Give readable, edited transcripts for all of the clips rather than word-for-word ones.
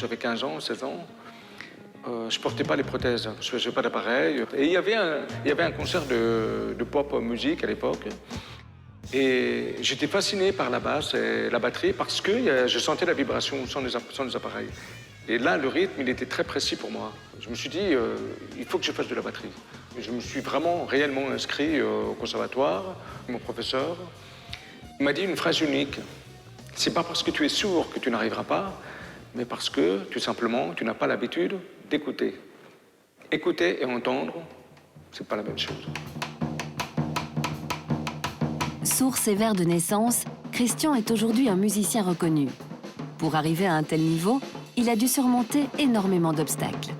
j'avais 15 ans, 16 ans, je portais pas les prothèses, parce que je n'avais pas d'appareil. Et il y avait un concert de pop musique à l'époque. Et j'étais fasciné par la basse et la batterie parce que je sentais la vibration sans les appareils. Et là, le rythme, il était très précis pour moi. Je me suis dit, il faut que je fasse de la batterie. Et je me suis vraiment, réellement inscrit au conservatoire. Mon professeur, il m'a dit une phrase unique. C'est pas parce que tu es sourd que tu n'arriveras pas, mais parce que, tout simplement, tu n'as pas l'habitude d'écouter. Écouter et entendre, c'est pas la même chose. Sourd sévère de naissance, Christian est aujourd'hui un musicien reconnu. Pour arriver à un tel niveau, il a dû surmonter énormément d'obstacles.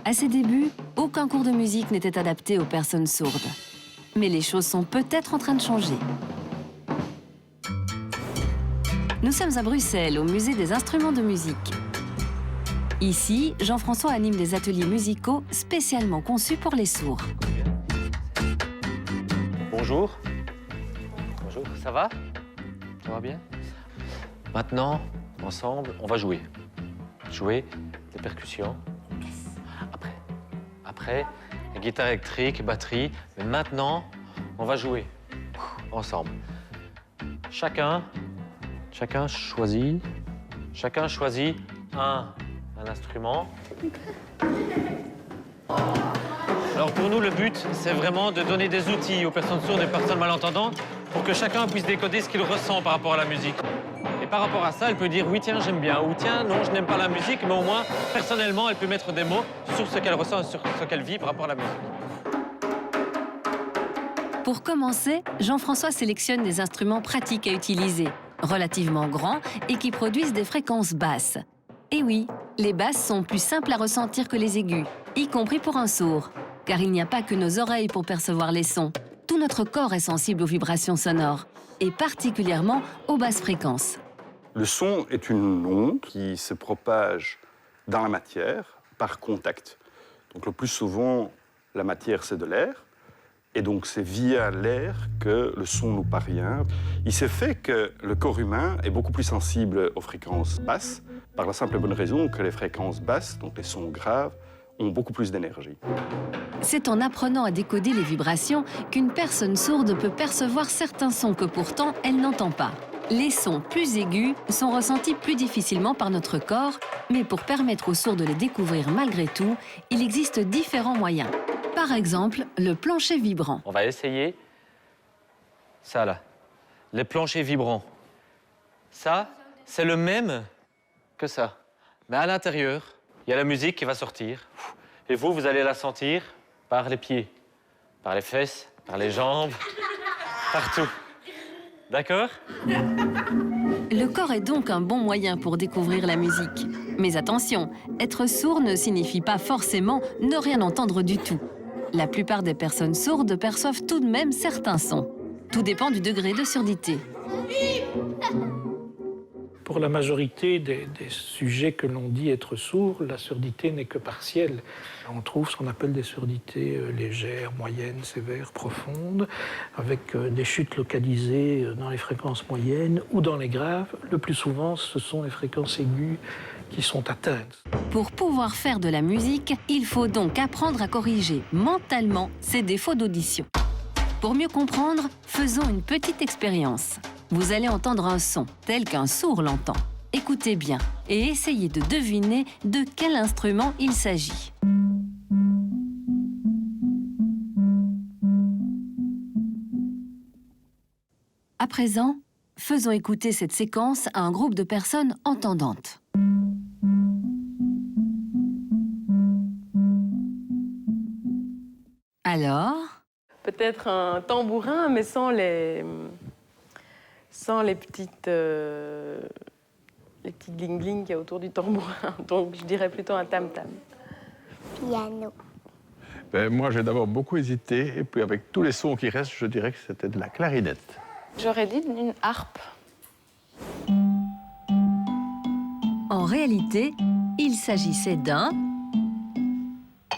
À ses débuts, aucun cours de musique n'était adapté aux personnes sourdes. Mais les choses sont peut-être en train de changer. Nous sommes à Bruxelles, au Musée des instruments de musique. Ici, Jean-François anime des ateliers musicaux spécialement conçus pour les sourds. Bonjour. Bonjour, ça va? Ça va bien? Maintenant, ensemble, on va jouer. Jouer des percussions. Après, les guitares électriques, batterie. Mais maintenant, on va jouer ensemble. Chacun choisit un instrument. Alors pour nous, le but, c'est vraiment de donner des outils aux personnes sourdes et aux personnes malentendantes pour que chacun puisse décoder ce qu'il ressent par rapport à la musique. Et par rapport à ça, elle peut dire oui, tiens, j'aime bien, ou tiens, non, je n'aime pas la musique, mais au moins, personnellement, elle peut mettre des mots sur ce qu'elle ressent, sur ce qu'elle vit par rapport à la musique. Pour commencer, Jean-François sélectionne des instruments pratiques à utiliser, relativement grands et qui produisent des fréquences basses. Et oui, les basses sont plus simples à ressentir que les aigus, y compris pour un sourd. Car il n'y a pas que nos oreilles pour percevoir les sons. Tout notre corps est sensible aux vibrations sonores, et particulièrement aux basses fréquences. Le son est une onde qui se propage dans la matière par contact. Donc le plus souvent, la matière, c'est de l'air. Et donc c'est via l'air que le son nous parvient. Il se fait que le corps humain est beaucoup plus sensible aux fréquences basses, par la simple et bonne raison que les fréquences basses, donc les sons graves, ont beaucoup plus d'énergie. C'est en apprenant à décoder les vibrations qu'une personne sourde peut percevoir certains sons que pourtant elle n'entend pas. Les sons plus aigus sont ressentis plus difficilement par notre corps, mais pour permettre aux sourds de les découvrir malgré tout, il existe différents moyens. Par exemple, le plancher vibrant. On va essayer ça là, les planchers vibrants. Ça, c'est le même que ça. Mais à l'intérieur, il y a la musique qui va sortir. Et vous allez la sentir par les pieds, par les fesses, par les jambes, partout. D'accord? Le corps est donc un bon moyen pour découvrir la musique. Mais attention, être sourd ne signifie pas forcément ne rien entendre du tout. La plupart des personnes sourdes perçoivent tout de même certains sons. Tout dépend du degré de surdité. Pour la majorité des sujets que l'on dit être sourds, la surdité n'est que partielle. On trouve ce qu'on appelle des surdités légères, moyennes, sévères, profondes, avec des chutes localisées dans les fréquences moyennes ou dans les graves. Le plus souvent, ce sont les fréquences aiguës qui sont atteintes. Pour pouvoir faire de la musique, il faut donc apprendre à corriger mentalement ses défauts d'audition. Pour mieux comprendre, faisons une petite expérience. Vous allez entendre un son tel qu'un sourd l'entend. Écoutez bien et essayez de deviner de quel instrument il s'agit. À présent, faisons écouter cette séquence à un groupe de personnes entendantes. Alors? Peut-être un tambourin, mais sans les petites gling-gling qu'il y a autour du tambourin. Donc je dirais plutôt un tam-tam. Piano. Ben, moi, j'ai d'abord beaucoup hésité, et puis avec tous les sons qui restent, je dirais que c'était de la clarinette. J'aurais dit une harpe. En réalité, il s'agissait d'un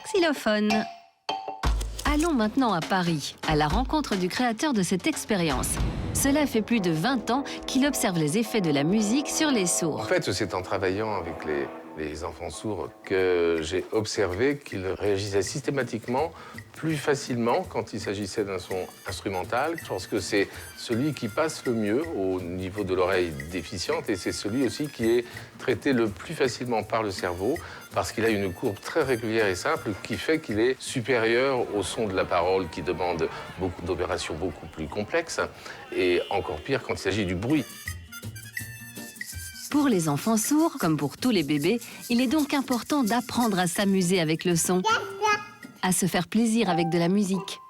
xylophone. Allons maintenant à Paris, à la rencontre du créateur de cette expérience. Cela fait plus de 20 ans qu'il observe les effets de la musique sur les sourds. En fait, c'est en travaillant avec les enfants sourds que j'ai observé qu'ils réagissaient systématiquement plus facilement quand il s'agissait d'un son instrumental. Je pense que c'est celui qui passe le mieux au niveau de l'oreille déficiente et c'est celui aussi qui est traité le plus facilement par le cerveau parce qu'il a une courbe très régulière et simple qui fait qu'il est supérieur au son de la parole qui demande beaucoup d'opérations beaucoup plus complexes et encore pire quand il s'agit du bruit. Pour les enfants sourds, comme pour tous les bébés, il est donc important d'apprendre à s'amuser avec le son, à se faire plaisir avec de la musique.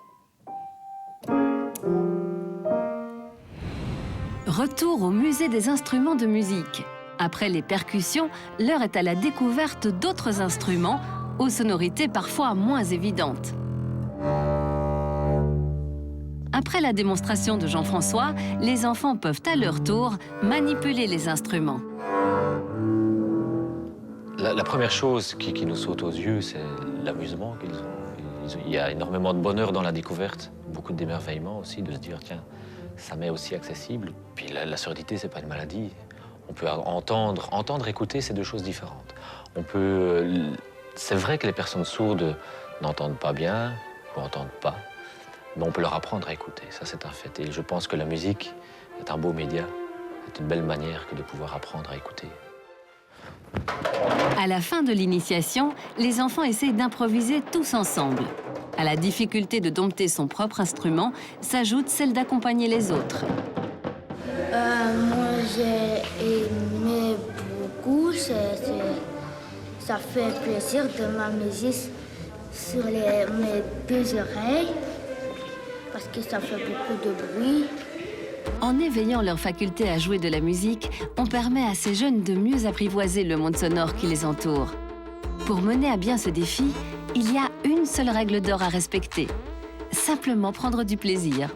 Retour au musée des instruments de musique. Après les percussions, l'heure est à la découverte d'autres instruments, aux sonorités parfois moins évidentes. Après la démonstration de Jean-François, les enfants peuvent à leur tour manipuler les instruments. La première chose qui nous saute aux yeux, c'est l'amusement qu'ils ont. Il y a énormément de bonheur dans la découverte, beaucoup d'émerveillement aussi, de se dire, tiens, ça m'est aussi accessible. Puis la surdité, c'est pas une maladie. On peut entendre, écouter, c'est deux choses différentes. C'est vrai que les personnes sourdes n'entendent pas bien, ou n'entendent pas, mais on peut leur apprendre à écouter, ça c'est un fait. Et je pense que la musique est un beau média, c'est une belle manière que de pouvoir apprendre à écouter. À la fin de l'initiation, les enfants essaient d'improviser tous ensemble. À la difficulté de dompter son propre instrument, s'ajoute celle d'accompagner les autres. Moi, j'ai aimé beaucoup. Ça fait plaisir de m'amuser sur mes deux oreilles parce que ça fait beaucoup de bruit. En éveillant leur faculté à jouer de la musique, on permet à ces jeunes de mieux apprivoiser le monde sonore qui les entoure. Pour mener à bien ce défi, il y a une seule règle d'or à respecter. Simplement prendre du plaisir.